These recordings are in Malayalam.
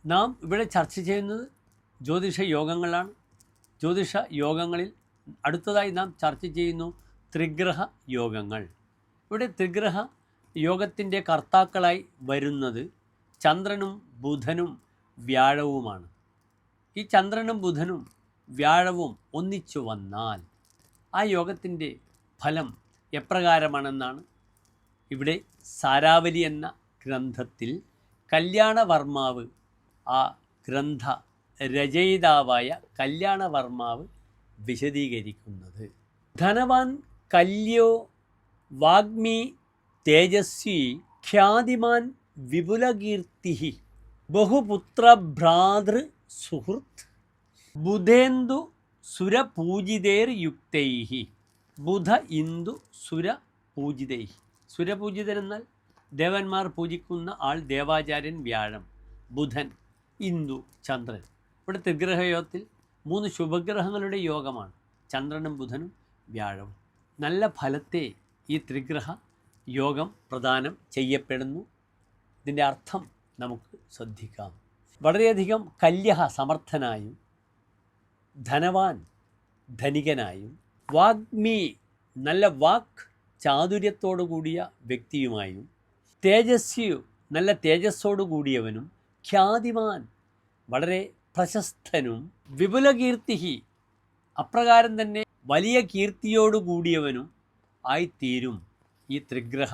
നാം ഇവിടെ ചർച്ച ചെയ്യുന്നത് ജ്യോതിഷ യോഗങ്ങളാണ്. ജ്യോതിഷ യോഗങ്ങളിൽ അടുത്തതായി നാം ചർച്ച ചെയ്യുന്നു ത്രിഗ്രഹ യോഗങ്ങൾ. ഇവിടെ ത്രിഗ്രഹ യോഗത്തിൻ്റെ കർത്താക്കളായി വരുന്നത് ചന്ദ്രനും ബുധനും വ്യാഴവുമാണ്. ഈ ചന്ദ്രനും ബുധനും വ്യാഴവും ഒന്നിച്ചു വന്നാൽ ആ യോഗത്തിൻ്റെ ഫലം എപ്രകാരമാണെന്നാണ് ഇവിടെ സാരാവലി എന്ന ഗ്രന്ഥത്തിൽ കല്യാണവർമാവ്, ആ ഗ്രന്ഥ രചയിതാവായ കല്യാണവർമാവ് വിശദീകരിക്കുന്നത്. ധനവാൻ കല്യോ വാഗ്മി തേജസ്വി ഖ്യാതിമാൻ വിപുലകീർത്തി ബഹുപുത്രഭ്രാതൃ സുഹൃത്ത് ബുധേന്ദു സുരപൂജിതേർയുക്തൈ. ബുധ ഇന്ദു സുരപൂജിതൈ. സുരപൂജിതൻ എന്നാൽ ദേവന്മാർ പൂജിക്കുന്ന ആൾ ദേവാചാര്യൻ വ്യാഴം, ബുധൻ, ഇന്ദു ചന്ദ്രൻ. ഇവിടെ ത്രിഗ്രഹയോഗത്തിൽ 3 ശുഭഗ്രഹങ്ങളുടെ യോഗമാണ് ചന്ദ്രനും ബുധനും വ്യാഴവും. നല്ല ഫലത്തെ ഈ ത്രിഗ്രഹ യോഗം പ്രദാനം ചെയ്യപ്പെടുന്നു. ഇതിൻ്റെ അർത്ഥം നമുക്ക് ശ്രദ്ധിക്കാം. വളരെയധികം കല്യഹ സമർത്ഥനായും, ധനവാൻ ധനികനായും, വാഗ്മി നല്ല വാക്ക് ചാതുര്യത്തോടു കൂടിയ വ്യക്തിയുമായും, തേജസ്വി നല്ല തേജസ്സോടു കൂടിയവനും, ഖ്യാതിമാൻ വളരെ പ്രശസ്തനും, വിപുലകീർത്തി അപ്രകാരം തന്നെ വലിയ കീർത്തിയോടുകൂടിയവനും ആയിത്തീരും ഈ ത്രിഗ്രഹ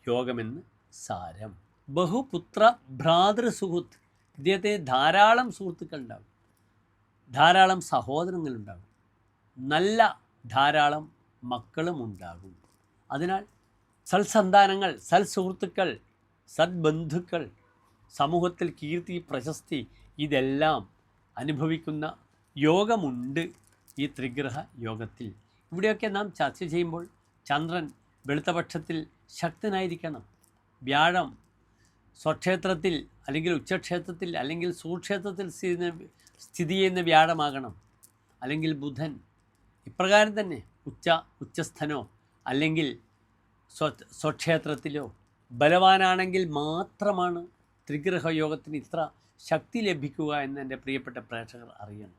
യോഗമെന്ന് സാരം. ബഹുപുത്ര ഭ്രാതൃസുഹൃത്ത്, ഇദ്ദേഹത്തിന് ധാരാളം സുഹൃത്തുക്കളുണ്ടാകും, ധാരാളം സഹോദരങ്ങളുണ്ടാകും, നല്ല ധാരാളം മക്കളും ഉണ്ടാകും. അതിനാൽ സൽസന്താനങ്ങൾ, സൽസുഹൃത്തുക്കൾ, സദ്ബന്ധുക്കൾ, സമൂഹത്തിൽ കീർത്തി പ്രശസ്തി ഇതെല്ലാം അനുഭവിക്കുന്ന യോഗമുണ്ട് ഈ ത്രിഗ്രഹ യോഗത്തിൽ. ഇവിടെയൊക്കെ നാം ചർച്ച ചെയ്യുമ്പോൾ ചന്ദ്രൻ വെളുത്തപക്ഷത്തിൽ ശക്തനായിരിക്കണം, വ്യാഴം സ്വക്ഷേത്രത്തിൽ അല്ലെങ്കിൽ ഉച്ചക്ഷേത്രത്തിൽ അല്ലെങ്കിൽ സൂക്ഷേത്രത്തിൽ സ്ഥിതി ചെയ്യുന്ന വ്യാഴമാകണം, അല്ലെങ്കിൽ ബുധൻ ഇപ്രകാരം തന്നെ ഉച്ചസ്ഥനോ അല്ലെങ്കിൽ സ്വക്ഷേത്രത്തിലോ ബലവാനാണെങ്കിൽ മാത്രമാണ് ത്രിഗ്രഹ യോഗത്തിന് ഇത്ര ശക്തി ലഭിക്കുക എന്ന് എൻ്റെ പ്രിയപ്പെട്ട പ്രേക്ഷകർ അറിയണം.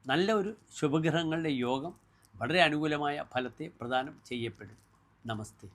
നല്ല ഒരു ശുഭഗ്രഹങ്ങളുടെ യോഗം വളരെ അനുകൂലമായ ഫലത്തെ പ്രദാനം ചെയ്യപ്പെടും. നമസ്തേ.